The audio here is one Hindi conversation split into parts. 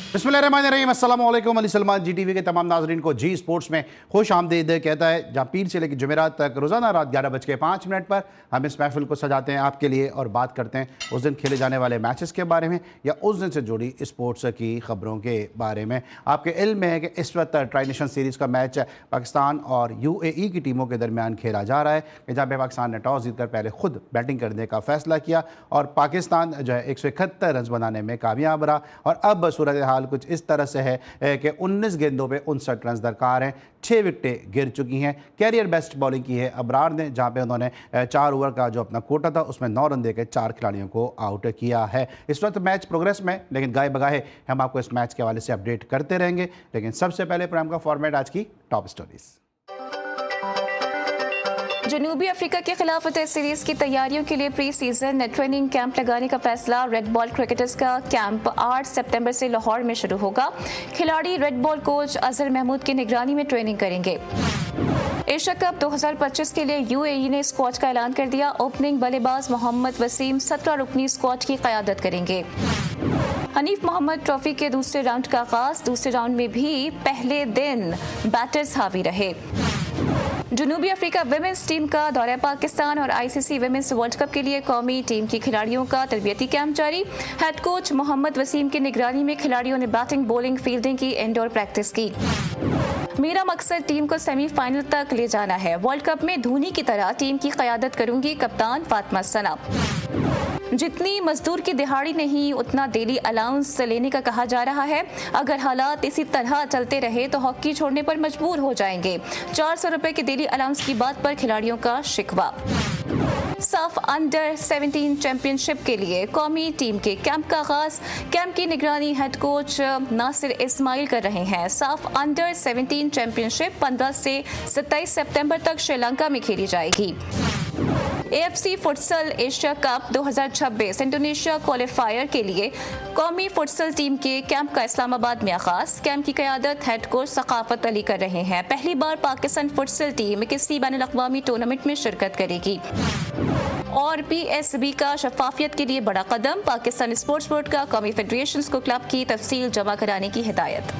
बिस्मिल्लाहिर्रहमानिर्रहीम, अस्सलाम वालेकुम। अली सलमान GTV के तमाम नाजरीन को जी स्पोर्ट्स में खुश आमदीद कहता है, जहाँ पीर से लेकर जुमेरात तक रोज़ाना रात 11:05 पर हम इस महफिल को सजाते हैं आपके लिए और बात करते हैं उस दिन खेले जाने वाले मैचेस के बारे में या उस दिन से जुड़ी स्पोर्ट्स की खबरों के बारे में। आपके इल्म में है कि इस वक्त ट्राई नेशन सीरीज़ का मैच पाकिस्तान और UAE की टीमों के दरमियान खेला जा रहा है कि जहाँ पे पाकिस्तान ने टॉस जीतकर पहले खुद बैटिंग करने का फैसला किया और पाकिस्तान जो है 171 रन बनाने में कामयाब रहा। और अब सूरत हाल कुछ इस तरह से है कि 19 गेंदों पे 59 रन दरकार हैं, 6 विकेटें गिर चुकी हैं। कैरियर बेस्ट बॉलिंग की है अबरार ने, जहां पे उन्होंने 4 ओवर का जो अपना कोटा था उसमें 9 रन देकर 4 खिलाड़ियों को आउट किया है। इस वक्त मैच प्रोग्रेस में, लेकिन गाए बगाए हम आपको इस मैच के हवाले से अपडेट करते रहेंगे। लेकिन सबसे पहले प्रोग्राम का फॉर्मेट आज की टॉप स्टोरीज। जनूबी अफ्रीका के खिलाफ टेस्ट सीरीज की तैयारियों के लिए प्री सीजन ट्रेनिंग कैंप लगाने का फैसला। रेड बॉल क्रिकेटर्स का कैंप 8 सितंबर से लाहौर में शुरू होगा। खिलाड़ी red ball coach Azhar Mahmood की निगरानी में ट्रेनिंग करेंगे। एशिया कप 2025 के लिए UAE ने स्क्वाड का ऐलान कर दिया। ओपनिंग बल्लेबाज मोहम्मद वसीम 17 रुकनी स्क्वाड की क़यादत करेंगे। हनीफ मोहम्मद ट्रॉफी के दूसरे राउंड का आगाज। दूसरे राउंड में भी पहले दिन बैटर्स हावी रहे। जनूबी अफ्रीका विमेंस टीम का दौरा पाकिस्तान और ICC विमेंस वर्ल्ड कप के लिए कौमी टीम की खिलाड़ियों का तरबियती कैंप जारी। हेड कोच मोहम्मद वसीम की निगरानी में खिलाड़ियों ने बैटिंग, बॉलिंग, फील्डिंग की इंडोर प्रैक्टिस की। मेरा मकसद टीम को सेमीफाइनल तक ले जाना है। वर्ल्ड कप में धोनी की तरह टीम की क़यादत करूंगी, कप्तान फातिमा सना। जितनी मजदूर की दिहाड़ी नहीं उतना डेली अलाउंस लेने का कहा जा रहा है। अगर हालात इसी तरह चलते रहे तो हॉकी छोड़ने पर मजबूर हो जाएंगे। 400 रुपए के डेली अलाउंस की बात पर खिलाड़ियों का शिकवा। साफ अंडर 17 चैंपियनशिप के लिए कौमी टीम के कैंप का आगाज। कैंप की निगरानी हेड कोच नासिर इस्माइल कर रहे हैं। साफ अंडर 17 चैंपियनशिप 15 से 27 सितंबर तक श्रीलंका में खेली जाएगी। AFC futsal Asia cup 2026 Indonesia qualifier के लिए कौमी फुटसल टीम के कैंप का इस्लामाबाद में आगाज। कैंप की क़यादत हेड कोच सकाफत अली कर रहे हैं। पहली बार पाकिस्तान फुटसल टीम किसी बैनुल अक़वामी टूर्नामेंट में शिरकत करेगी। और PSB का शफाफियत के लिए बड़ा कदम। पाकिस्तान स्पोर्ट्स बोर्ड का कौमी फेडरेशन को क्लब की तफसील जमा कराने की हिदायत।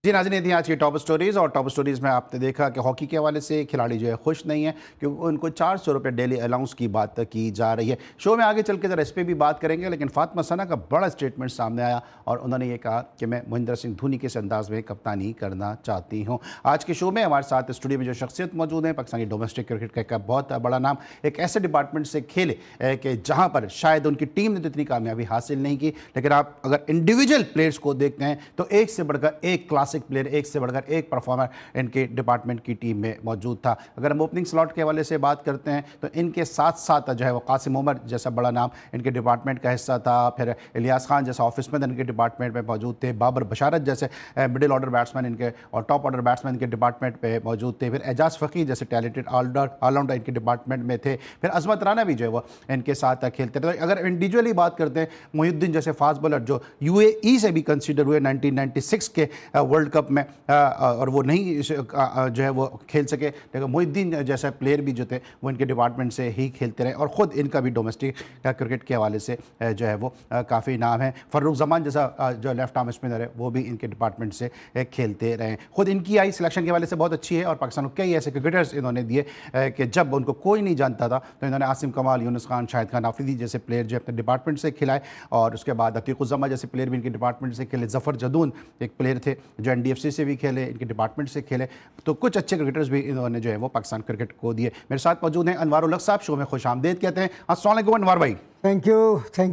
जी नाज़रीन, थी आज की टॉप स्टोरीज़। और टॉप स्टोरीज़ में आपने देखा कि हॉकी के हवाले से खिलाड़ी जो है खुश नहीं है क्योंकि उनको 400 रुपये डेली अलाउंस की बात की जा रही है। शो में आगे चल के ज़रा इस पर भी बात करेंगे, लेकिन फातिमा सना का बड़ा स्टेटमेंट सामने आया और उन्होंने ये कहा कि मैं महेंद्र सिंह धोनी के इस अंदाज़ में कप्तानी करना चाहती हूँ। आज के शो में हमारे साथ स्टूडियो में जो शख्सियत मौजूद है, पाकिस्तानी डोमेस्टिक क्रिकेट का बहुत बड़ा नाम, एक ऐसे डिपार्टमेंट से खेले कि जहाँ पर शायद उनकी टीम ने तो इतनी कामयाबी हासिल नहीं की, लेकिन आप अगर इंडिविजुअल प्लेयर्स को देखते हैं तो एक से बढ़कर एक क्लासिक प्लेयर, एक से बढ़कर एक परफॉर्मर इनके डिपार्टमेंट की टीम में मौजूद था। अगर हम ओपनिंग स्लॉट के हवाले से बात करते हैं तो इनके साथ साथ जो है वो कासिम उमर जैसा बड़ा नाम इनके डिपार्टमेंट का हिस्सा था। फिर इलियास खान जैसा ऑफिसमैन इनके डिपार्टमेंट में मौजूद थे। बाबर बशारत जैसे मिडिल ऑर्डर बैट्समैन इनके और टॉप ऑर्डर बैट्समैन इनके डिपार्टमेंट पे मौजूद थे। फिर एजाज फ़कीर जैसे टैलेंटेड ऑलराउंडर इनके डिपार्टमेंट में थे। फिर अजमत राना भी जो है वो इनके साथ खेलते थे। अगर इंडिविजुअली बात करते हैं, मोहिउद्दीन जैसे फास्ट बॉलर जो UAE से भी कंसिडर हुए 1996 के वर्ल्ड कप में और वो नहीं जो है वो खेल सके, लेकिन मोहिउद्दीन जैसा प्लेयर भी जो थे वो इनके डिपार्टमेंट से ही खेलते रहे और ख़ुद इनका भी डोमेस्टिक क्रिकेट के हवाले से जो है वो काफ़ी नाम है। फर्रुख जमान जैसा जो लेफ्ट आर्म स्पिनर है वो भी इनके डिपार्टमेंट से खेलते रहे। ख़ुद इनकी आई सिलेक्शन के हवाले से बहुत अच्छी है और पाकिस्तान को कई ऐसे क्रिकेटर्स इन्होंने दिए कि जब उनको कोई नहीं जानता था तो इन्होंने आसिम कमाल, यूनुस खान, शाहिद खान आफरीदी जैसे प्लेयर जो अपने डिपार्टमेंट से खिलाए और उसके बाद अतीकुज़्ज़मा जैसे प्लेयर भी इनके डिपार्टमेंट से खेले। जफ़र जदून एक प्लेयर थे जो NDFC से भी खेले, इनके डिपार्टमेंट से खेले। तो कुछ अच्छे क्रिकेटर्स भी इन्होंने जो है वो पाकिस्तान क्रिकेट को दिए। मेरे साथ मौजूद हैं अनवार उल हक साहब, शो में खुश आमदीद कहते हैं। अस्सलाम वालेकुम अनवार भाई। Thank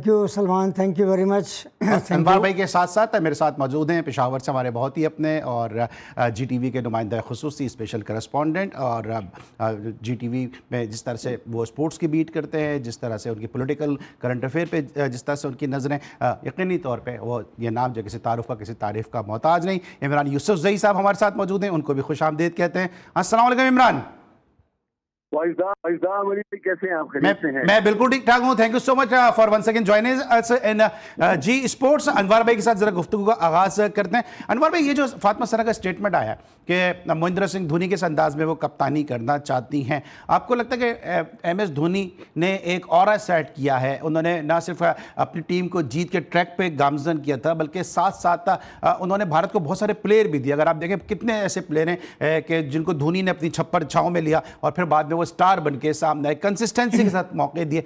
you Salman, thank you very much. Anwar भाई के साथ साथ मेरे साथ मौजूद हैं पेशावर से हमारे बहुत ही अपने और GTV के नुमाइंदा खुसूसी स्पेशल करस्पॉन्डेंट और GTV में जिस तरह से वो स्पोर्ट्स की बीट करते हैं, जिस तरह से उनकी पॉलिटिकल करंट अफेयर पे जिस तरह से उनकी नज़रें, यकीनी तौर पे वो ये नाम जो किसी तारुफ का किसी तारीफ़ का मोहताज नहीं। इमरान यूसुफ जई साहब हमारे साथ मौजूद हैं, उनको भी खुश आमदीद कहते हैं। अस्सलाम वालेकुम इमरान। कैसे हैं आप? खैरियत से हैं? मैं बिल्कुल ठीक ठाक हूं। Thank you so much for once again joining us in Zee sports. Anwar भाई के साथ जरा गुफ्तगू का आगाज करते हैं। अनवर भाई, ये जो फातिमा सना का स्टेटमेंट आया कि महेंद्र सिंह धोनी के अंदाज में वो कप्तानी करना चाहती हैं, आपको लगता है कि एम एस धोनी ने एक ऑरा सेट किया है? उन्होंने ना सिर्फ अपनी टीम को जीत के ट्रैक पे गामजन किया था, बल्कि साथ साथ उन्होंने भारत को बहुत सारे प्लेयर भी दिए। अगर आप देखें कितने ऐसे प्लेयर हैं कि जिनको धोनी ने अपनी छप्पर छाँव में लिया और फिर बाद में वो स्टार बन के सामने आए, कंसिस्टेंसी के साथ मौके दिए।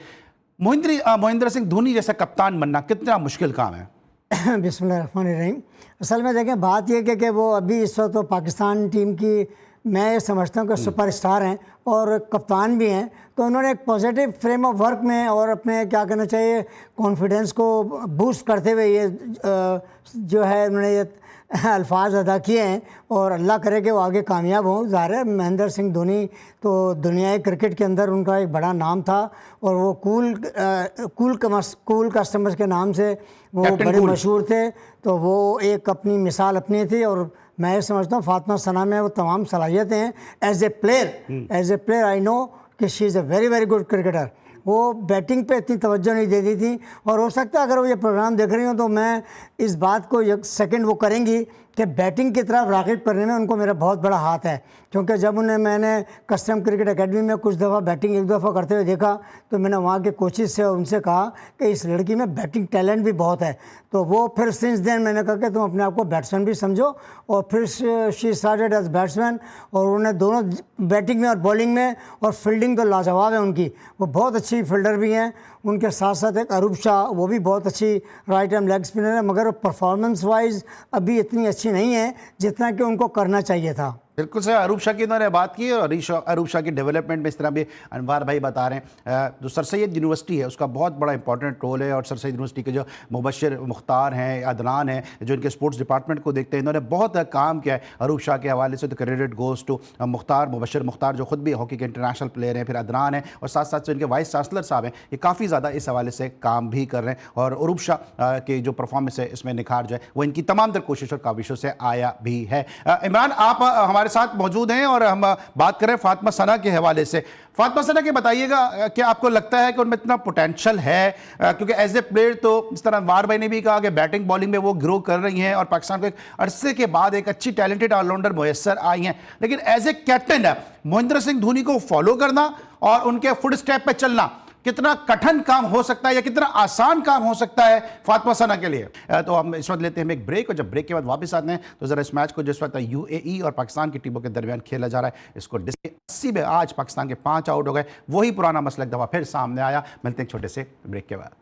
महेंद्र सिंह धोनी जैसा कप्तान बनना कितना मुश्किल काम है? बिस्मिल्लाहिर्रहमानिर्रहीम। असल में देखें, बात यह कि वो अभी इस वक्त तो पाकिस्तान टीम की मैं ये समझता हूँ कि सुपरस्टार हैं और कप्तान भी हैं, तो उन्होंने एक पॉजिटिव फ्रेम ऑफ वर्क में और अपने क्या कहना चाहिए कॉन्फिडेंस को बूस्ट करते हुए ये जो है उन्होंने ये अल्फाज अदा किए हैं और अल्लाह करे कि वो आगे कामयाब हों। ज़ाहिर है महेंद्र सिंह धोनी तो दुनियाई क्रिकेट के अंदर उनका एक बड़ा नाम था और वो कूल कस्टमर्स के नाम से वो बड़े मशहूर थे, तो वो एक अपनी मिसाल अपनी थी। और मैं ये समझता हूँ फातिमा सना में वो तमाम सलाहियतें हैं। As a player I know कि she is a very very good cricketer. वो बैटिंग पे इतनी तवज्जो नहीं देती थी और हो सकता है अगर वो ये प्रोग्राम देख रही हो तो मैं इस बात को एक सेकंड वो करेंगी कि बैटिंग की तरफ राग़िब करने में उनको मेरा बहुत बड़ा हाथ है, क्योंकि जब उन्हें मैंने कस्टम क्रिकेट एकेडमी में कुछ दफ़ा बैटिंग एक दफ़ा करते हुए देखा तो मैंने वहाँ के कोचेज़ से उनसे कहा कि इस लड़की में बैटिंग टैलेंट भी बहुत है। तो वो फिर सिंस देन मैंने कहा कि तुम अपने आप को बैट्समैन भी समझो, और फिर शी स्टार्टेड एज बैट्समैन और उन्हें दोनों बैटिंग में और बॉलिंग में और फील्डिंग तो लाजवाब है उनकी। वो बहुत अच्छी फील्डर भी हैं। उनके साथ साथ एक अरूब शाह, वो भी बहुत अच्छी राइट आर्म लेग स्पिनर है, मगर परफॉर्मेंस वाइज अभी इतनी अच्छी नहीं है जितना कि उनको करना चाहिए था। बिल्कुल सही, अरूब शाह की उन्होंने बात की और अरूब शाह की डेवलपमेंट में इस तरह भी अनवार भाई बता रहे हैं। जो सर सैयद यूनिवर्सिटी है उसका बहुत बड़ा इंपॉर्टेंट रोल है और सर सैयद यूनिवर्सिटी के जो मुबशर मुख्तार हैं, अदनान हैं, जो इनके स्पोर्ट्स डिपार्टमेंट को देखते हैं, इन्होंने बहुत काम किया है अरूब शाह के हवाले से। तो credit goes to Mukhtar, Mubashar Mukhtar जो खुद भी हॉकी के इंटरनेशनल प्लेयर हैं, फिर अदनान हैं और साथ साथ जो इनके वाइस चांसलर साहब हैं, ये काफ़ी ज़्यादा इस हवाले से काम भी कर रहे हैं। और अरूब शाह की जो परफॉर्मेंस है इसमें निखार जो है वो इनकी तमाम तर कोशिश और काविशों से आया भी है। इमरान, आप हमारे साथ मौजूद हैं और हम बात करें फातिमा सना के हवाले से। फातिमा सना के बताइएगा कि आपको लगता है कि उनमें इतना पोटेंशियल है? क्योंकि एज ए प्लेयर तो इस तरह अनवार भाई ने भी कहा कि बैटिंग बॉलिंग में वो ग्रो कर रही हैं और पाकिस्तान को एक अरसे के बाद एक अच्छी टैलेंटेड ऑलराउंडर मुयस्सर आई हैं, लेकिन as a captain Mahendra Singh Dhoni को फॉलो करना और उनके फुट स्टेप पे चलना कितना कठिन काम हो सकता है या कितना आसान काम हो सकता है फातिमा सना के लिए? तो हम इस वक्त लेते हैं एक ब्रेक और जब ब्रेक के बाद वापस आते हैं तो जरा इस मैच को जिस वक्त यूएई और पाकिस्तान की टीमों के दरमियान खेला जा रहा है इसको 80 में आज पाकिस्तान के 5 आउट हो गए, वही पुराना मसला एक दफा फिर सामने आया। मिलते हैं छोटे से ब्रेक के बाद।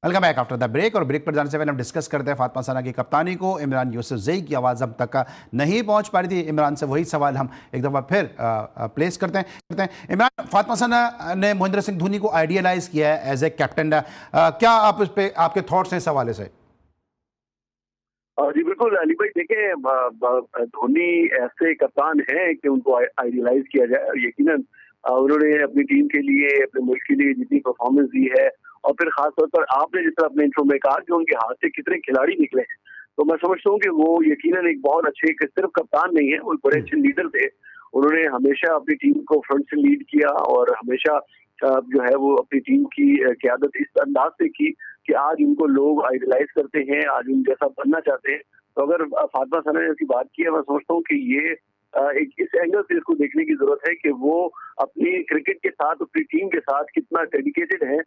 Welcome back after the break. और ब्रेक पर जाने से पहले हम डिस्कस करते हैं फातिमा सना की कप्तानी को। इमरान यूसुफजई की आवाज़ अब तक नहीं पहुंच पा रही थी। इमरान से वही सवाल हम एक दफ़ा फिर प्लेस करते हैं। इमरान, फातिमा सना ने महेंद्र सिंह धोनी को आइडियलाइज किया है एज ए कैप्टन, क्या आप इस पे आपके थॉट्स हैं इस हवाले से? जी बिल्कुल अली भाई, देखें धोनी ऐसे कप्तान हैं कि उनको आइडियलाइज किया जाए और यकीनन उन्होंने अपनी टीम के लिए, अपने मुल्क के लिए जितनी परफॉर्मेंस दी है और फिर खासतौर पर आपने जिस तरह अपने इंट्रो में कहा कि उनके हाथ से कितने खिलाड़ी निकले हैं, तो मैं समझता हूँ कि वो यकीनन एक बहुत अच्छे, सिर्फ कप्तान नहीं है, वो बड़े अच्छे लीडर थे। उन्होंने हमेशा अपनी टीम को फ्रंट से लीड किया और हमेशा जो है वो अपनी टीम की क़यादत इस अंदाज से की कि आज उनको लोग आइडलाइज करते हैं, आज उन जैसा बनना चाहते हैं। तो अगर फातिमा सना ने ऐसी बात की है, मैं समझता हूँ कि ये एक इस एंगल से इसको देखने की जरूरत है कि वो अपनी क्रिकेट के साथ, अपनी टीम के साथ कितना डेडिकेटेड है,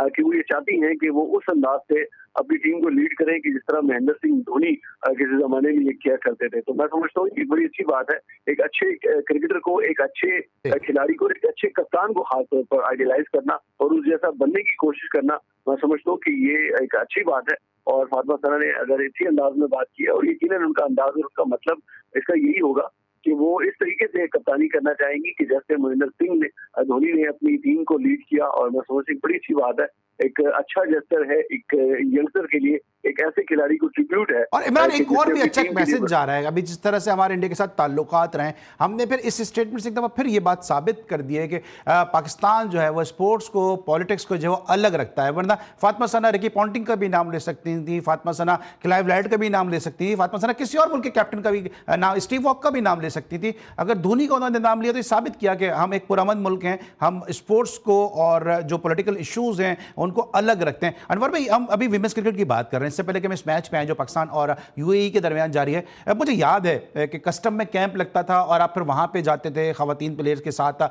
कि वो ये चाहती हैं कि वो उस अंदाज से अपनी टीम को लीड करें कि जिस तरह महेंद्र सिंह धोनी किसी जमाने में ये किया करते थे। तो मैं समझता हूँ कि बड़ी अच्छी बात है एक अच्छे क्रिकेटर को, एक अच्छे खिलाड़ी को, एक अच्छे कप्तान को खासतौर पर आइडियलाइज करना और उस जैसा बनने की कोशिश करना, मैं समझता हूँ कि ये एक अच्छी बात है। और फातिमा सना ने अगर इसी अंदाज में बात की है और यकीनन उनका अंदाज और उसका मतलब इसका यही होगा कि वो इस तरीके से कप्तानी करना चाहेंगी कि जैसे महेंद्र सिंह ने, धोनी ने अपनी टीम को लीड किया। और मैं समझती बड़ी अच्छी बात है एक अच्छा जेस्टर है, एक यंगस्टर के लिए एक ऐसे खिलाड़ी को ट्रिब्यूट है। और इमरान एक और भी जिससे अच्छा टीम के मैसेज लिए जा रहा है, अभी जिस तरह से हमारे इंडिया के साथ ताल्लुकात रहे, हमने फिर इस स्टेटमेंट से एकदम फिर ये बात साबित कर दी है कि पाकिस्तान जो है वो स्पोर्ट्स को, पॉलिटिक्स को जो है अलग रखता है। वरना फातिमा सना रिकी पॉन्टिंग का भी नाम ले सकती थी, फातिमा सना क्लाइव लाइट का भी नाम ले सकती थी, फातिमा सना किसी और मुल्क के कैप्टन का भी नाम, स्टीव वॉक का भी नाम ले सकती थी। अगर धोनी का उन्होंने नाम लिया तो ये साबित किया कि हम एक पुरअमन मुल्क हैं, हम स्पोर्ट्स को और जो पॉलिटिकल इश्यूज हैं उनको अलग रखते हैं। अनवर भाई, हम अभी विमेंस क्रिकेट की बात कर रहे हैं, इससे पहले कि हम इस मैच पे आए जो पाकिस्तान और यूएई के दरमियान जारी है। अब मुझे याद है कि कस्टम में कैंप लगता था और आप फिर वहां पे जाते थे खवातीन प्लेयर्स के साथ,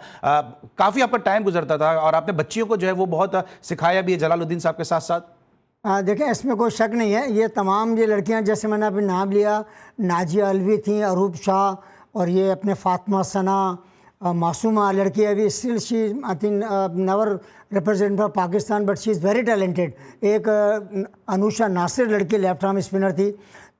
काफी आपका टाइम गुजरता था और आपने बच्चियों को जो है वो बहुत सिखाया भी है जलालुद्दीन साहब के साथ साथ। देखें, इसमें कोई शक नहीं है, ये तमाम ये लड़कियां जैसे मैंने अभी नाम लिया, नाजिया अलवी थी, अरूप शाह, और ये अपने फातिमा सना, मासूमा लड़की अभी still she I think never represent for Pakistan but she is very talented. एक अनुषा नासिर लड़की लेफ्ट आर्म स्पिनर थी।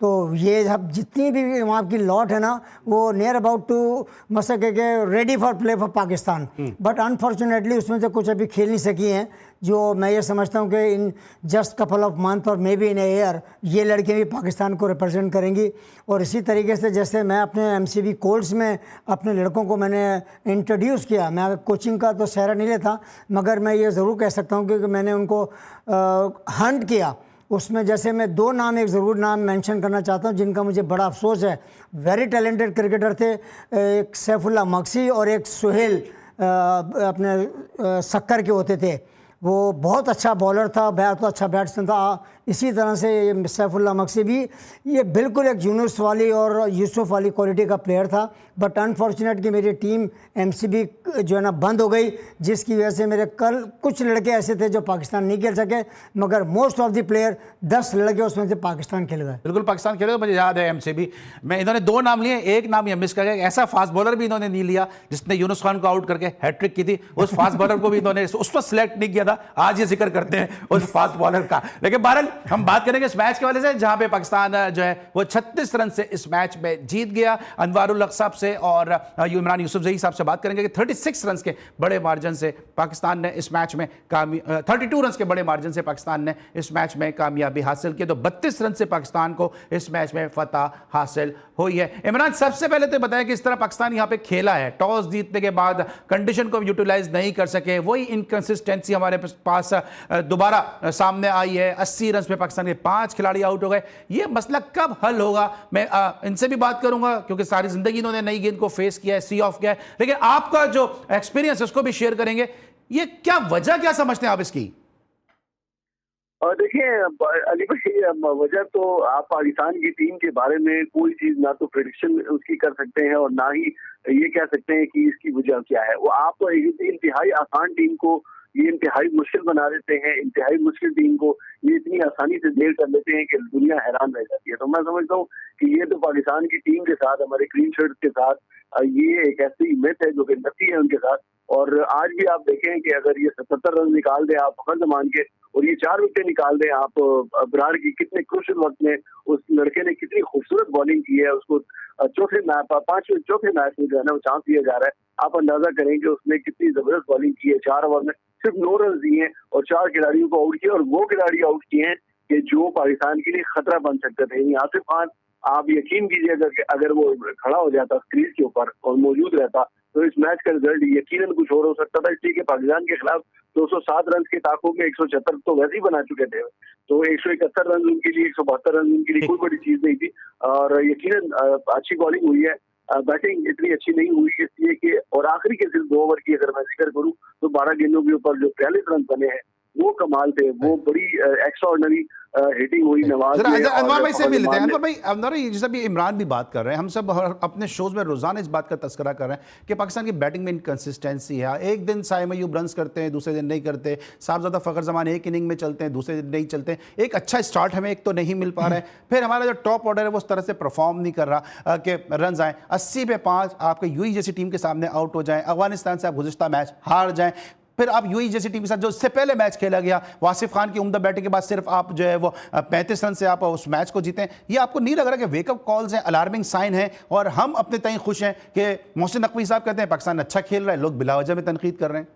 तो ये अब जितनी भी वहाँ की लॉट है ना, वो नियर अबाउट टू मसक के ready for play for Pakistan, but unfortunately उसमें से कुछ अभी खेल नहीं सकी हैं। जो मैं ये समझता हूँ कि in just couple of month और may be in a year ये लड़कियाँ भी पाकिस्तान को रिप्रेजेंट करेंगी। और इसी तरीके से जैसे मैं अपने एमसीबी कोर्स में अपने लड़कों को मैंने इंट्रोड्यूस किया, मैं कोचिंग का तो सहरा नहीं लेता, मगर मैं ये ज़रूर कह सकता हूँ कि मैंने उनको हंट किया। उसमें जैसे मैं दो नाम, एक ज़रूर नाम मेंशन करना चाहता हूँ जिनका मुझे बड़ा अफसोस है। वेरी टैलेंटेड क्रिकेटर थे, एक सैफुल्ला मक्सी और एक सुहेल अपने सक्कर के होते थे। वो बहुत अच्छा बॉलर था, बहुत अच्छा बैट्समैन था। इसी तरह से ये सैफुल्ला मक्सी भी ये बिल्कुल एक यूनुस वाली और यूसुफ वाली क्वालिटी का प्लेयर था। बट अनफॉर्चुनेट कि मेरी टीम एमसीबी जो है ना बंद हो गई, जिसकी वजह से मेरे कल कुछ लड़के ऐसे थे जो पाकिस्तान नहीं खेल सके, मगर मोस्ट ऑफ द प्लेयर 10 लड़के उसमें से पाकिस्तान खेल गए। बिल्कुल पाकिस्तान खेले, तो मुझे याद है एमसीबी में इन्होंने दो नाम लिए, एक नाम ये मिस कर गए। ऐसा फास्ट बॉलर भी इन्होंने नहीं लिया जिसने यूनुस खान को आउट करके हैट्रिक की थी, उस फास्ट बॉलर को भी इन्होंने उस पर सिलेक्ट नहीं किया था। आज ये जिक्र करते हैं उस फास्ट बॉलर का। लेकिन बहरहाल हम बात करेंगे इस मैच के वाले से, जहां पे पाकिस्तान जो है वो 36 रन से इस मैच में जीत गया। अनवारुल हक साहब से और इमरान यूसुफजई साहब से बात करेंगे कि 36 रन के बड़े मार्जिन से पाकिस्तान ने इस मैच में 32 रन के बड़े मार्जिन से पाकिस्तान ने इस मैच में कामयाबी हासिल की। तो 32 रन से पाकिस्तान को इस मैच में फतह हासिल हुई है। इमरान, सबसे पहले तो बताया कि इस तरह पाकिस्तान यहां पे खेला है, टॉस जीतने के बाद कंडीशन को यूटिलाइज नहीं कर सके, वही इनकंसिस्टेंसी हमारे पास दोबारा सामने आई है। 80 रन पे पाकिस्तान के 5 खिलाड़ी आउट हो गए। ये मसला कब हल होगा? मैं इनसे भी बात करूंगा क्योंकि सारी जिंदगी इन्होंने नई गेंद को फेस किया है, सी ऑफ किया है, लेकिन आपका जो एक्सपीरियंस है उसको भी शेयर करेंगे। ये क्या वजह, क्या समझते हैं आप इसकी? और देखिए अली भाई, वजह तो आप पाकिस्तान की टीम के बारे में कोई चीज ना तो प्रेडिक्शन उसकी कर सकते हैं और ना ही ये कह सकते हैं कि इसकी वजह क्या है। वो आप इंतहाई आसान टीम को ये इंतहाई मुश्किल बना देते हैं, इंतहाई मुश्किल टीम को ये इतनी आसानी से देर कर लेते हैं कि दुनिया हैरान रह जाती है। तो मैं समझता हूँ कि ये तो पाकिस्तान की टीम के साथ, हमारे ग्रीन शर्ट के साथ ये एक ऐसी मिथ है जो कि नती है उनके साथ। और आज भी आप देखें कि अगर ये 77 रन निकाल दें आप फर्ज मान के, और ये 4 विकेट निकाल दें आप, बरार की कितने क्रूशियल वक्त में उस लड़के ने कितनी खूबसूरत बॉलिंग की है, उसको चौथे मैच में जो है ना वो चांस दिया जा रहा है। आप अंदाजा करें कि उसने कितनी जबरदस्त बॉलिंग की है। 4 ओवर में सिर्फ 9 रन दिए हैं और 4 खिलाड़ियों को आउट किया, और वो खिलाड़ी आउट किए हैं कि जो पाकिस्तान के लिए खतरा बन सकते थे। आसिफ खान, आप यकीन कीजिए अगर वो खड़ा हो जाता क्रीज के ऊपर और मौजूद रहता तो इस मैच का रिजल्ट यकीनन कुछ और हो सकता था। इसलिए कि पाकिस्तान के खिलाफ 207 रन के ताकों में 176 तो वैसे ही बना चुके थे, तो 171 रन उनके लिए, 172 रन उनके लिए कोई बड़ी चीज नहीं थी। और यकीनन अच्छी बॉलिंग हुई है, बैटिंग इतनी अच्छी नहीं हुई इसलिए कि, और आखिरी के सिर्फ 2 ओवर की अगर मैं जिक्र करूं तो 12 गेंदों के ऊपर जो 43 रन बने हैं वो कमाल थे, वो बड़ी एक्स्ट्राऑर्डिनरी हिटिंग हुई नवाज। अनवर भाई से भी लेते हैं। अनवर भाई, जैसे भी इमरान भी बात कर रहे हैं, हम सब अपने शोज में रोजाना इस बात का तस्करा कर रहे हैं कि पाकिस्तान की बैटिंग में इनकंसिस्टेंसी है। एक दिन साइम अयूब रन्स करते हैं, दूसरे दिन नहीं करते। साहबजादा फखर जमान एक इनिंग में चलते हैं, दूसरे दिन नहीं चलते। एक अच्छा स्टार्ट हमें एक तो नहीं मिल पा रहा है, फिर हमारा जो टॉप ऑर्डर है वो उस तरह से परफॉर्म नहीं कर रहा कि रन आए। 80 पे 5 आपके यूएई जैसी टीम के सामने आउट हो जाए, अफगानिस्तान से आप गुज़िश्ता मैच हार जाएं, फिर आप यूएई जैसी टीम के साथ जो इससे पहले मैच खेला गया, वासिफ खान की उम्दा बैटिंग के बाद सिर्फ आप जो है वो 35 रन से आप उस मैच को जीते। ये आपको नहीं लग रहा कि वेकअप कॉल्स हैं, अलार्मिंग साइन है? और हम अपने तय खुश हैं कि मोहसिन नकवी साहब कहते हैं पाकिस्तान अच्छा खेल रहा है, लोग बिला वजह में तनकीद कर रहे हैं।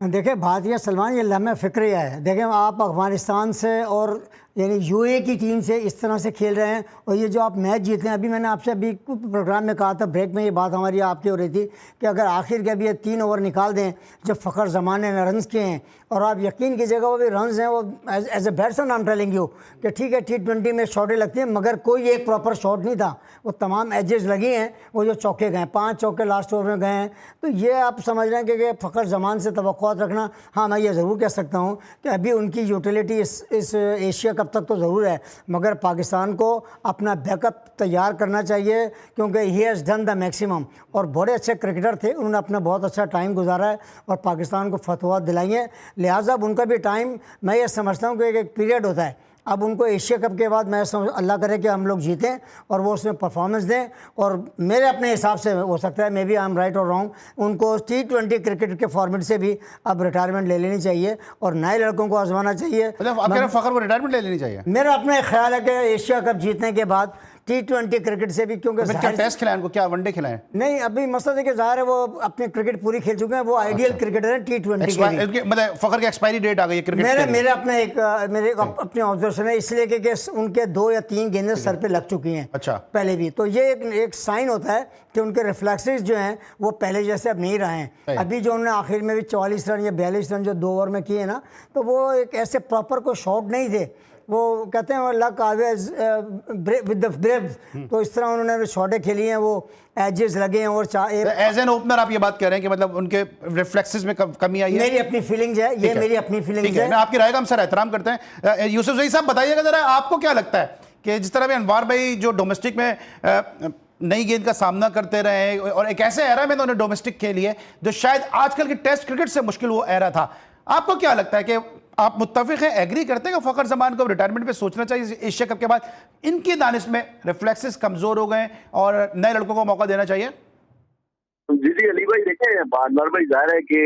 देखिए बात यह सलमान, ये लम्हे फ़िक्रिया है। देखें आप अफ़गानिस्तान से और यानी यूएई की टीम से इस तरह से खेल रहे हैं, और ये जो आप मैच जीते हैं, अभी मैंने आपसे अभी प्रोग्राम में कहा था, ब्रेक में ये बात हमारी आपकी हो रही थी कि अगर आखिर के अभी ये 3 ओवर निकाल दें जब फ़खर जमान ने रन्स किए हैं, और आप यकीन कीजिएगा वो भी रन्स हैं, वो as a batsman I am telling you कि ठीक है T20 में शॉटें लगती हैं मगर कोई एक प्रॉपर शॉट नहीं था, वो तमाम एजेस लगी हैं, वो जो चौके गए 5 चौके लास्ट ओवर में गए हैं। तो ये आप समझ रहे हैं कि फ़खर जमान से तवक्कुआत रखना, हाँ मैं ये ज़रूर कह सकता हूँ कि अभी उनकी यूटिलिटी इस एशिया कप तक तो ज़रूर है, मगर पाकिस्तान को अपना बैकअप तैयार करना चाहिए क्योंकि he has done the maximum, और बड़े अच्छे क्रिकेटर थे, उन्होंने अपना बहुत अच्छा टाइम गुजारा है और पाकिस्तान को फतवात दिलाई है। लिहाजा अब उनका भी टाइम, मैं ये समझता हूँ कि एक पीरियड होता है, अब उनको एशिया कप के बाद मैं समझ अल्लाह करे कि हम लोग जीतें और वो उसमें परफॉर्मेंस दें, और मेरे अपने हिसाब से हो सकता है maybe I am right और रॉन्ग, उनको T20 क्रिकेट के फॉर्मेट से भी अब रिटायरमेंट ले लेनी चाहिए और नए लड़कों को आजमाना चाहिए। मतलब आप कह रहे हैं फ़खर को रिटायरमेंट ले लेनी चाहिए? मेरा अपना ख्याल है कि एशिया कप जीतने के बाद T20 क्रिकेट से भी, क्योंकि क्या टेस्ट खिलाएं उनको, क्या वनडे खिलाएं? नहीं, अभी मसला देखिए ज़ाहिर है वो अपनी क्रिकेट पूरी खेल चुके हैं, वो आइडियल क्रिकेटर हैं T20 के। मतलब फ़खर की एक्सपायरी डेट आ गई है क्रिकेट? मेरे अपने अपनी ऑब्जर्वेशन है, इसलिए कि उनके 2 या 3 गेंदें सर पे लग चुकी हैं अच्छा पहले भी, तो ये एक साइन होता है कि उनके रिफ्लेक्सेस जो हैं वो पहले जैसे अब नहीं रहे हैं। अभी जो उन्होंने आखिर में भी 44 रन या 42 रन जो 2 ओवर में किए ना, तो वो एक ऐसे प्रॉपर कोई शॉट नहीं थे, वो कहते हैं luck always with the Braves, तो इस तरह उन्होंने शॉटें खेली हैं, वो एजेस लगे हैं। और एज एन ओपनर आप ये बात कह रहे हैं कि मतलब उनके रिफ्लेक्सेस में कमी आई है? मेरी अपनी फीलिंग्स है, ये मेरी अपनी फीलिंग्स है। मैं आपकी राय का हम सर एहतराम करते हैं। यूसुफ जही साहब बताइएगा जरा, आपको क्या लगता है कि जिस तरह भी अनवार भाई जो डोमेस्टिक में नई गेंद का सामना करते रहे और एक ऐसे एरा में उन्होंने डोमेस्टिक खेली है जो शायद आजकल की टेस्ट क्रिकेट से मुश्किल वो एरा था, आपको क्या लगता है कि आप मुत्तफिक हैं, एग्री करते हैं कि फ़खर जमान को रिटायरमेंट पे सोचना चाहिए एशिया कप के बाद? इनकी दानिश में रिफ्लेक्सेस कमजोर हो गए और नए लड़कों को मौका देना चाहिए? जी अली भाई, देखें अनवर भाई जाहिर है कि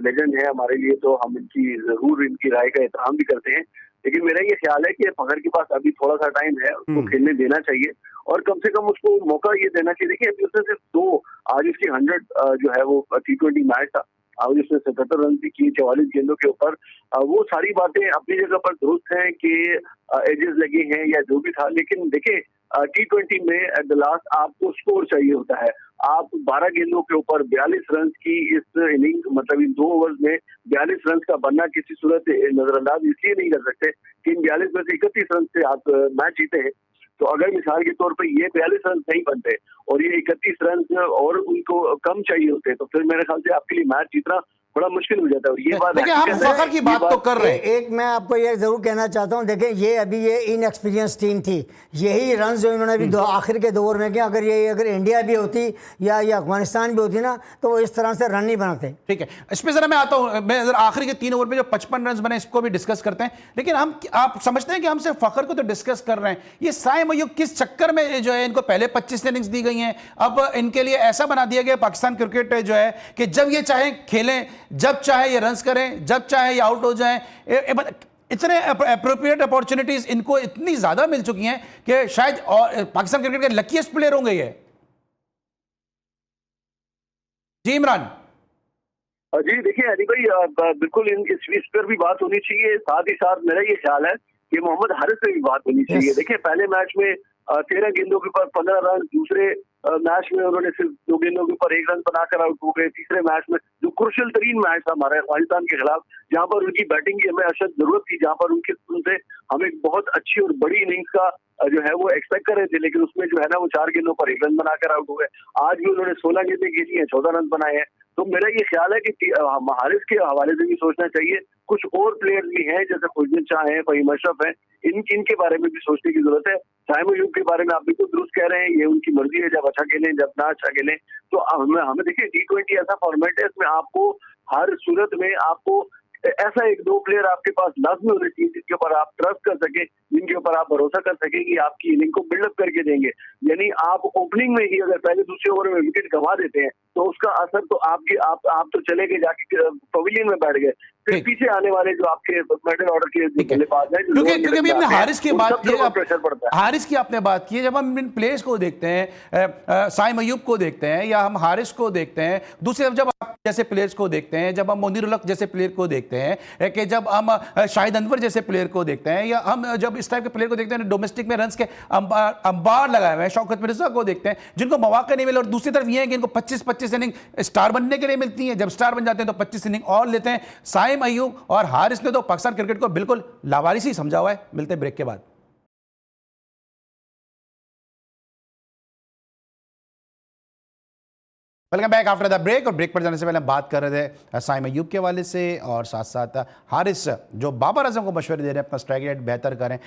लेजेंड है हमारे लिए, तो हम जरूर इनकी राय का एहतराम भी करते हैं, लेकिन मेरा ये ख्याल है कि फ़खर के पास अभी थोड़ा सा टाइम है, उसको खेलने देना चाहिए और कम से कम उसको मौका ये देना चाहिए। देखिए अभी उसने सिर्फ 2, आज उसकी 100 जो है वो T20 मैच था, आज उसने 77 रन भी किए 44 गेंदों के ऊपर। वो सारी बातें अपनी जगह पर दुरुस्त हैं कि एजेस लगे हैं या जो भी था, लेकिन देखिए T20 में एट द लास्ट आपको स्कोर चाहिए होता है। आप 12 गेंदों के ऊपर 42 रन की इस इनिंग, मतलब इन 2 ओवर्स में 42 रन का बनना किसी सूरत नजरअंदाज इसलिए नहीं कर सकते कि इन 42 में से 31 रन से आप मैच जीते हैं। तो अगर मिसाल के तौर पे ये 42 रन नहीं बनते और ये 31 रन और उनको कम चाहिए होते, तो फिर मेरे ख्याल से आपके लिए मैच जीतना बड़ा मुश्किल हो जाता है। और ये बात देखिए हम फ़खर की बात तो कर रहे हैं, एक मैं आपको ये जरूर कहना चाहता हूँ, देखें ये अभी ये इनएक्सपीरियंस टीम थी, यही रन जो इन्होंने अभी आखिर के 2 ओवर में किया, अगर इंडिया भी होती या अफगानिस्तान भी होती ना, तो वो इस तरह से रन नहीं बनाते। ठीक है, इस पर जरा मैं आता हूँ, मैं जरा आखिरी के 3 ओवर में जो 55 रन बने इसको भी डिस्कस करते हैं, लेकिन आप समझते हैं कि हम सिर्फ फ़खर को तो डिस्कस कर रहे हैं, ये साए मयूब किस चक्कर में जो है इनको पहले 25 इनिंग्स दी गई हैं, अब इनके लिए ऐसा बना दिया गया पाकिस्तान क्रिकेट जो है कि जब ये चाहे खेलें, जब चाहे ये रन्स करें, जब चाहे ये आउट हो जाएं, इतने अप्रोप्रिएट अपॉर्चुनिटीज इनको इतनी ज्यादा मिल चुकी हैं कि शायद और पाकिस्तान क्रिकेट के लकीएस्ट प्लेयर होंगे ये। जी इमरान जी देखिए अली भाई, बिल्कुल इस पर भी बात होनी चाहिए, साथ ही साथ मेरा ये ख्याल है कि मोहम्मद हारिस पे भी बात होनी चाहिए। देखिए पहले मैच में 13 गेंदों के ऊपर 15 रन, दूसरे मैच में उन्होंने सिर्फ 2 गेंदों के ऊपर 1 रन बनाकर आउट हो गए, तीसरे मैच में जो क्रुशियल तरीन मैच था हमारे अफगानिस्तान के खिलाफ, जहां पर उनकी बैटिंग की हमें अशद जरूरत थी, जहां पर उनसे हम एक बहुत अच्छी और बड़ी इनिंग्स का जो है वो एक्सपेक्ट कर रहे थे, लेकिन उसमें जो है ना वो 4 गेंदों पर 1 रन बनाकर आउट हो गए। आज भी उन्होंने 16 गेंदें खेली हैं, 14 रन बनाए हैं। तो मेरा ये ख्याल है कि हारिस के हवाले से भी सोचना चाहिए, कुछ और प्लेयर्स भी हैं जैसे खुशदिल शाह हैं, फहीम अशरफ हैं, इनके बारे में भी सोचने की जरूरत है। साइम अयूब के बारे में आप बिल्कुल दुरुस्त कह रहे हैं, ये उनकी मर्जी है, जब अच्छा खेलें जब ना अच्छा खेलें। तो हमें देखिए T20 ऐसा फॉर्मेट है, इसमें आपको हर सूरत में आपको ऐसा 1-2 प्लेयर आपके पास लाजमी होने चाहिए जिनके ऊपर आप ट्रस्ट कर सके, जिनके ऊपर आप भरोसा कर सके कि आपकी इनिंग को बिल्डअप करके देंगे। यानी आप ओपनिंग में ही अगर पहले दूसरे ओवर में विकेट गंवा देते हैं तो उसका असर तो आप तो चले गए, जाके पवेलियन में बैठ गए, फिर पीछे आने वाले जो आपके मेडल ऑर्डर के जो बल्लेबाज हैं, क्योंकि अभी हमने हारिस की बात की, प्रेशर पड़ता है। हारिस की आपने बात की है, जब हम इन प्लेयर्स को देखते हैं, साइम अयूब को देखते हैं या हम हारिस को देखते हैं, दूसरी तरफ जब आप जैसे प्लेयर्स को देखते हैं, जब हम मुनीर उल हक जैसे प्लेयर को देखते हैं, कि जब हम शाहिद अनवर जैसे प्लेयर को देखते हैं, या हम जब इस टाइप के प्लेयर को देखते हैं डोमेस्टिक में रन्स के अंबार लगाए हुए हैं, शौकत मिर्जा को देखते हैं जिनको मौका नहीं मिले, और दूसरी तरफ ये है कि इनको 25-25 इनिंग स्टार बनने के लिए मिलती हैं, जब स्टार बन जाते हैं तो 25 इनिंग और लेते हैं। साइम अयूब और हारिस ने तो पाकिस्तान क्रिकेट को बिल्कुल लावारिस ही समझा हुआ है। मिलते हैं ब्रेक के बाद। Welcome back after the break. और ब्रेक पर जाने से पहले हम बात कर रहे थे साइम अयूब के हवाले से और साथ साथ हारिस जो बाबर आजम को मशवरे दे रहे हैं अपना स्ट्राइक रेट बेहतर करें,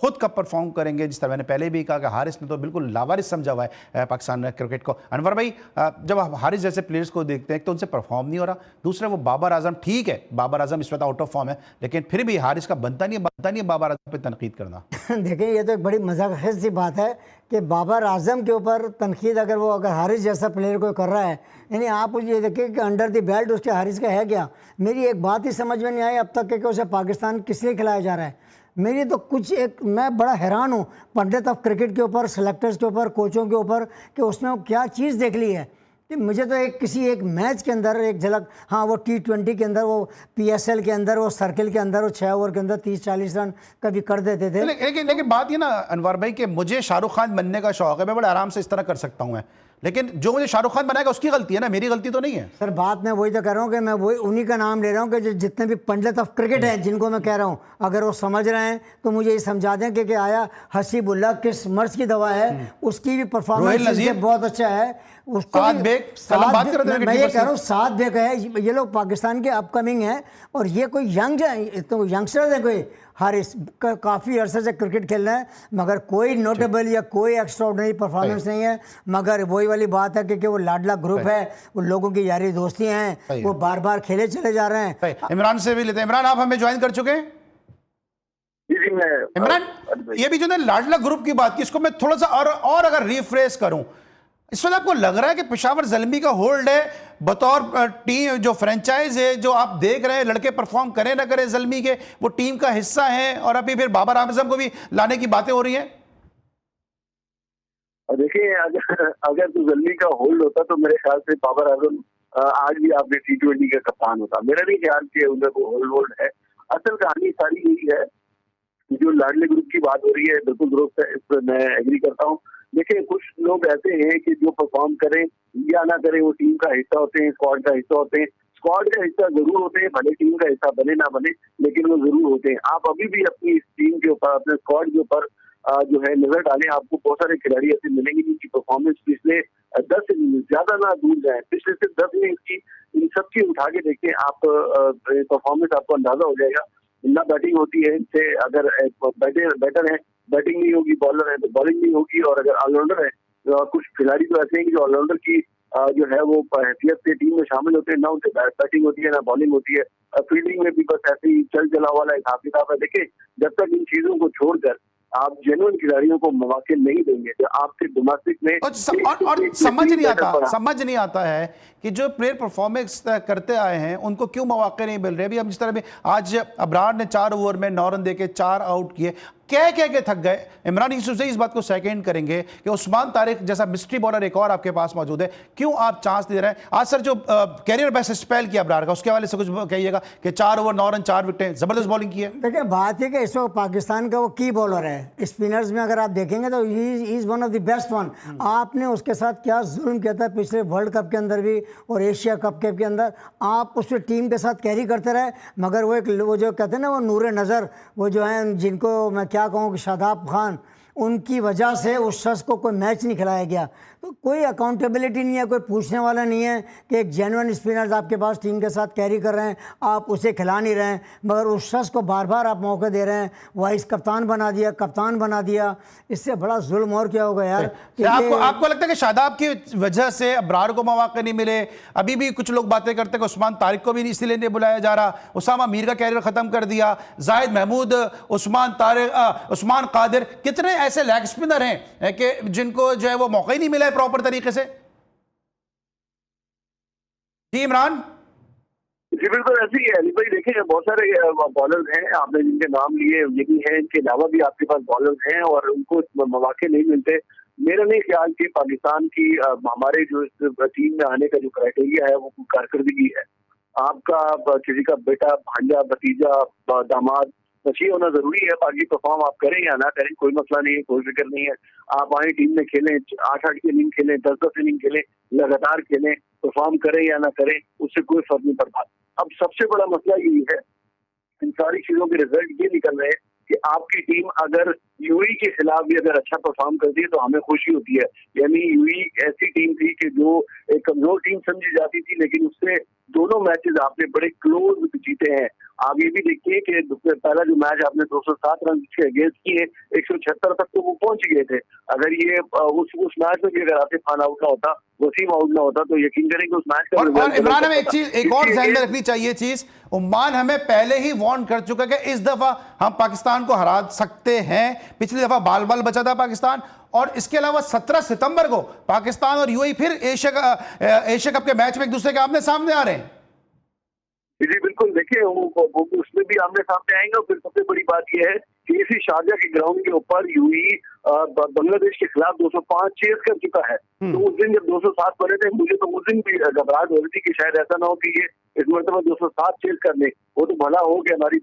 खुद कब परफॉर्म करेंगे। जिस तरह मैंने पहले भी कहा कि हारिस ने तो बिल्कुल लावारिस समझा हुआ है पाकिस्तान क्रिकेट को। अनवर भाई, जब आप हारिस जैसे प्लेयर्स को देखते हैं तो उनसे परफॉर्म नहीं हो रहा, दूसरा वो बाबर आजम, ठीक है बाबर आजम इस वक्त आउट ऑफ फॉर्म है, लेकिन फिर भी हारिस का बनता नहीं है बाबर आजम पर तनकीद करना। देखिए ये तो एक बड़ी मजाक सी बात है कि बाबर आजम के ऊपर तनकीद अगर हारिस जैसा प्लेयर कोई कर रहा है, यानी आप ये देखिए कि अंडर द बेल्ट उसके हारिस का है क्या। मेरी एक बात ही समझ में नहीं आई अब तक कि उसे पाकिस्तान किस लिए खिलाया जा रहा है। मेरी तो मैं बड़ा हैरान हूँ पंडित ऑफ क्रिकेट के ऊपर, सेलेक्टर्स के ऊपर, कोचों के ऊपर, कि उसने क्या चीज़ देख ली है कि मुझे तो किसी एक मैच के अंदर एक झलक, हाँ वो T20 के अंदर, वो PSL के अंदर, वो सर्किल के अंदर, वो 6 ओवर के अंदर 30-40 रन कभी कर देते थे। लेकिन बात ये ना अनवर भाई कि मुझे शाहरुख खान बनने का शौक है, मैं बड़े आराम से इस तरह कर सकता हूँ, लेकिन जो मुझे शाहरुख खान बनाएगा उसकी गलती है ना, मेरी गलती तो नहीं है। सर बात मैं वही तो कर रहा हूँ कि मैं वही उन्हीं का नाम ले रहा हूँ कि जो जितने भी पंडित ऑफ क्रिकेट हैं जिनको मैं कह रहा हूँ, अगर वो समझ रहे हैं तो मुझे ये समझा दें कि आया हसीबुल्ला किस मर्ज की दवा है, उसकी भी परफॉर्मेंस बहुत अच्छा है। उसको मैं ये कह रहा हूँ सात बेग है। ये लोग पाकिस्तान के अपकमिंग हैं और ये कोई यंगस्टर है, कोई हारिस काफ़ी अरसे से क्रिकेट खेल रहे हैं, मगर कोई नोटेबल या कोई एक्स्ट्राऑर्डिनरी परफॉर्मेंस नहीं है। मगर वही वाली बात है कि वो लाडला ग्रुप है, वो लोगों की यारी दोस्ती हैं, वो बार बार खेले चले जा रहे हैं। इमरान से भी लेते हैं। इमरान, आप हमें ज्वाइन कर चुके हैं? इमरान, ये भी जो है लाडला ग्रुप की बात की, इसको मैं थोड़ा सा और अगर रिफ्रेश करूं, इस वक्त आपको लग रहा है कि पेशावर ज़ल्मी का होल्ड है बतौर टीम, जो फ्रेंचाइज है, जो आप देख रहे हैं लड़के परफॉर्म करें ना करें ज़ल्मी के, वो टीम का हिस्सा है, और अभी फिर बाबर आजम को भी लाने की बातें हो रही हैं? देखिए अगर तो ज़ल्मी का होल्ड होता तो मेरे ख्याल से बाबर आजम आज भी आपने T20 का कप्तान होता। मेरा नहीं ख्याल कि उनका कोई होल्ड है। असल कहानी सारी यही है, जो लाडले ग्रुप की बात हो रही है बिल्कुल दुरुस्त है, इस पर मैं एग्री करता हूँ। देखिए कुछ लोग ऐसे हैं कि जो परफॉर्म करें या ना करें वो टीम का हिस्सा होते हैं, स्क्वाड का हिस्सा होते हैं। स्क्वाड का हिस्सा जरूर होते हैं, भले टीम का हिस्सा बने ना बने, लेकिन वो जरूर होते हैं। आप अभी भी अपनी टीम के ऊपर, अपने स्क्वाड के ऊपर जो है नजर डालें, आपको बहुत सारे खिलाड़ी ऐसे मिलेंगे जिनकी परफॉर्मेंस पिछले 10 ज्यादा ना दूर जाए, पिछले सिर्फ 10 इनिंग्स की इन सबकी उठा के देखें आप, परफॉर्मेंस आपको अंदाजा हो जाएगा। ना बैटिंग होती है इनसे, अगर बैटर है बैटिंग नहीं होगी, बॉलर है तो बॉलिंग नहीं होगी, और अगर ऑलराउंडर है तो कुछ खिलाड़ी तो ऐसे हैं कि जो ऑलराउंडर की जो है वो हैसियत से टीम में शामिल होते हैं, ना उनसे बैटिंग होती है ना बॉलिंग होती है। फील्डिंग में भी बस ऐसे ही चल चला वाला हिसाब किताब है। देखिए जब तक इन चीजों को छोड़कर आप जेन्युइन खिलाड़ियों को मौके नहीं देंगे तो आपके डोमेस्टिक में और समझ नहीं आता है कि जो प्लेयर परफॉर्मेंस करते आए हैं उनको क्यों मौके नहीं मिल रहे। अभी हम जिस तरह भी आज अबरार ने 4 ओवर में 9 रन देके 4 आउट किए, कह के थक गए। इमरान यूसुफ से इस बात को सेकंड करेंगे कि उस्मान तारिक जैसा मिस्ट्री बॉलर एक और आपके पास मौजूद है, क्यों आप चांस दे रहे हैं? आज सर जो कैरियर बेस्ट स्पेल किया अबरार का, उसके हवाले से कुछ कहिएगा कि 4 ओवर 9 रन 4 विकेटें, जबरदस्त बॉलिंग की है। देखिए बात है कि इस वक्त पाकिस्तान का वो की बॉलर है, स्पिनर्स में अगर आप देखेंगे तो he is one of the best one. आपने उसके साथ क्या जुल्म किया था पिछले वर्ल्ड कप के अंदर भी और एशिया कप के अंदर, आप उस टीम के साथ कैरी करते रहे, मगर वो जो कहते हैं ना वो नूरे नज़र, वो जो है जिनको मैं क्या कहूँ कि शादाब खान, उनकी वजह से उस शख्स को कोई मैच नहीं खिलाया गया। तो कोई अकाउंटेबिलिटी नहीं है, कोई पूछने वाला नहीं है कि एक जेन्युइन स्पिनर्स आपके पास टीम के साथ कैरी कर रहे हैं, आप उसे खिला नहीं रहे हैं, मगर उस शख्स को बार बार आप मौके दे रहे हैं, वाइस कप्तान बना दिया, कप्तान बना दिया। इससे बड़ा जुल्म और क्या होगा यार। आपको लगता है कि शादाब की वजह से अबरार को मौके नहीं मिले? अभी भी कुछ लोग बातें करते हैं कि उस्मान तारिक को भी इसलिए नहीं बुलाया जा रहा, उसामा मीर का कैरियर खत्म कर दिया, जाहिद महमूद, उस्मान कादिर, कितने ऐसे लेग स्पिनर हैं कि जिनको जो है वो मौका ही नहीं मिला है प्रॉपर तरीके से। जी इमरान जी बिल्कुल ऐसे ही है अली भाई। देखिए बहुत सारे बॉलर्स हैं आपने जिनके नाम लिए, ये भी हैं, इनके अलावा भी आपके पास बॉलर्स हैं और उनको मौके नहीं मिलते। मेरा नहीं ख्याल कि पाकिस्तान की हमारे जो इस टीम में आने का जो क्राइटेरिया है वो कारकर्दगी है। आपका किसी का बेटा, भांजा, भतीजा, दामाद अच्छी होना जरूरी है। बाकी परफॉर्म आप करें या ना करें कोई मसला नहीं है, कोई फिक्र नहीं है। आप आए टीम में खेलें, 8-8 की इनिंग खेलें, 10-10 इनिंग खेलें, लगातार खेलें, परफॉर्म करें या ना करें, उससे कोई फर्क नहीं पड़ता। अब सबसे बड़ा मसला यही है, इन सारी चीजों के रिजल्ट ये निकल रहे हैं कि आपकी टीम अगर यूएई के खिलाफ भी अगर अच्छा परफॉर्म करती है तो हमें खुशी होती है। यानी यूएई ऐसी टीम थी कि जो एक कमजोर टीम समझी जाती थी, लेकिन उससे दोनों मैचेस आपने बड़े क्लोज जीते हैं। आप ये भी देखिए कि पहला जो मैच आपने 207 रन के अगेंस्ट किए, 176 तक तो वो पहुंच गए थे। अगर ये उस मैच में भी अगर आसिफ खान आउट ना होता, वसीम आउट ना होता, तो यकीन करें कि उस मैच का और इमरान, हमें एक और ध्यान में रखनी चाहिए चीज, ओमान हमें पहले ही वार्न कर चुका है कि इस दफा हम पाकिस्तान को हरा सकते हैं। पिछली दफा बाल बाल बचा था पाकिस्तान, और इसके अलावा 17 सितंबर को पाकिस्तान और यूएई फिर एशिया कप के मैच में एक दूसरे के आमने सामने आ रहे हैं। जी बिल्कुल। देखिए वो उसमें भी आमने सामने आएंगे। और फिर सबसे बड़ी बात यह है कि इसी शारजा के ग्राउंड के ऊपर यूएई बांग्लादेश के खिलाफ 205 चेस कर चुका है। तो उस दिन जब 207 बने थे, मुझे तो उस दिन भी घबराहट हो रही थी कि शायद ऐसा ना हो कि ये इस मरतबा 207 चेस कर ले। वो तो भला हो कि हमारी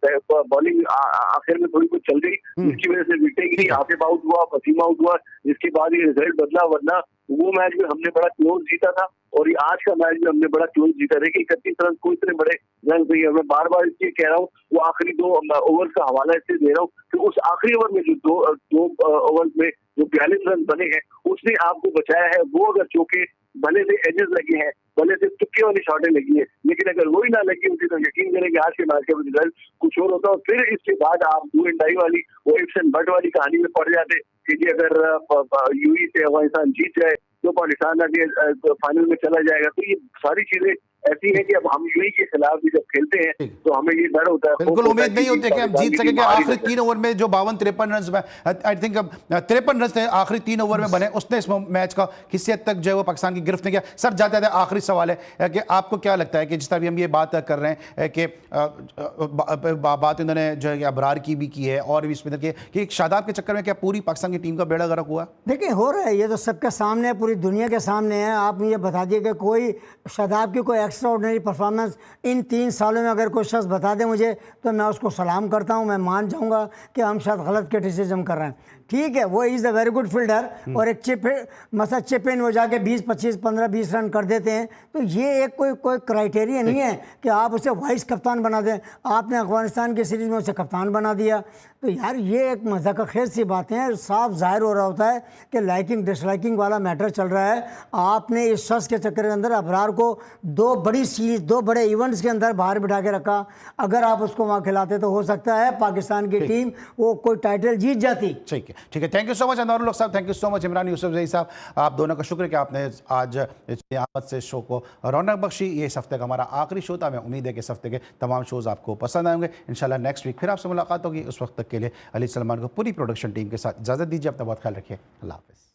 बॉलिंग आखिर में थोड़ी कुछ चल गई, जिसकी वजह से विकेट गिरी, आसिफ आउट हुआ, वसीम आउट हुआ, जिसके बाद ये रिजल्ट बदला। वरना वो मैच में हमने बड़ा क्लोज जीता था और ये आज का मैच में हमने बड़ा क्लोज जीता। देखिए 31 रन को इतने बड़े रन नहीं है। मैं बार बार इसलिए कह रहा हूँ, वो आखिरी 2 ओवर का हवाला इसलिए दे रहा हूँ कि उस आखिरी ओवर में जो दो ओवर में जो 42 रन बने हैं उसने आपको बचाया है। वो अगर चौके भले से एजेस लगे हैं, भले से तुक्के वाली शॉटें लगी है, लेकिन अगर वो ही ना लगी होती तो यकीन करें कि आज के मैच का रिजल्ट कुछ और होता। और फिर इसके बाद आप डू एंड डाई वाली वो इफ्स एंड बट वाली कहानी में पड़ जाते कि जी अगर यूएई से अफगानिस्तान जीत जाए तो पाकिस्तान आगे फाइनल में चला जाएगा। तो ये सारी चीजें ऐसी है कि अब हम यूएई के खिलाफ भी जब खेलते हैं तो हमें ये डर होता है, बिल्कुल उम्मीद नहीं होती है कि हम जीत सकेंगे। आखिरी 3 ओवर में जो 52-53 रन, आई थिंक 53 रन थे आखिरी 3 ओवर में बने, उसने इस मैच का किसी हद तक जो है वो पाकिस्तान की गिरफ्त नहीं किया। सर जाते जाते आखिरी सवाल है कि आपको क्या लगता है कि जिस तरह भी हम ये बात कर रहे हैं कि बात इन्होंने जो है अबरार की भी की है और भी इसमें कि शादाब के चक्कर में क्या पूरी पाकिस्तान की टीम का बेड़ा गर्क हुआ? देखिए हो रहा है, ये तो सबके सामने, पूरी दुनिया के सामने है। आप मुझे बता दिए कि कोई शादाब की कोई एक्स्ट्रा ऑर्डिनरी परफॉर्मेंस इन 3 सालों में अगर कोई शख्स बता दे मुझे, तो मैं उसको सलाम करता हूं। मैं मान जाऊंगा कि हम शायद गलत क्रिटिसिज्म कर रहे हैं। ठीक है, वो is a very good fielder और एक चिप इन वो जाके 20, 25, 15, 20 रन कर देते हैं। तो ये एक कोई क्राइटेरिया नहीं है कि आप उसे वाइस कप्तान बना दें। आपने अफगानिस्तान की सीरीज़ में उसे कप्तान बना दिया। तो यार ये एक मज़ाक़ सी बातें हैं। साफ जाहिर हो रहा होता है कि लाइकिंग डिसलाइकिंग वाला मैटर चल रहा है। आपने इस शख्स के चक्कर के अंदर अबरार को 2 बड़ी सीरीज, 2 बड़े इवेंट्स के अंदर बाहर बिठा के रखा। अगर आप उसको वहाँ खिलाते तो हो सकता है पाकिस्तान की टीम वो कोई टाइटल जीत जाती। ठीक है, ठीक है। Thank you so much Anwarul साहब, thank you so much Imran Yousafzai साहब। आप दोनों का शुक्र है कि आपने आज आमद से शो को रौनक बख्शी। ये इस हफ्ते का हमारा आखिरी शो था। मैं उम्मीद है कि इस हफ्ते के तमाम शोज़ आपको पसंद आएंगे। इंशाल्लाह नेक्स्ट वीक फिर आपसे मुलाकात होगी। उस वक्त तक के लिए अली सलमान को पूरी प्रोडक्शन टीम के साथ इजाज़त दीजिए। अपना बहुत ख्याल रखिए। अल्लाह हाफ़िज़।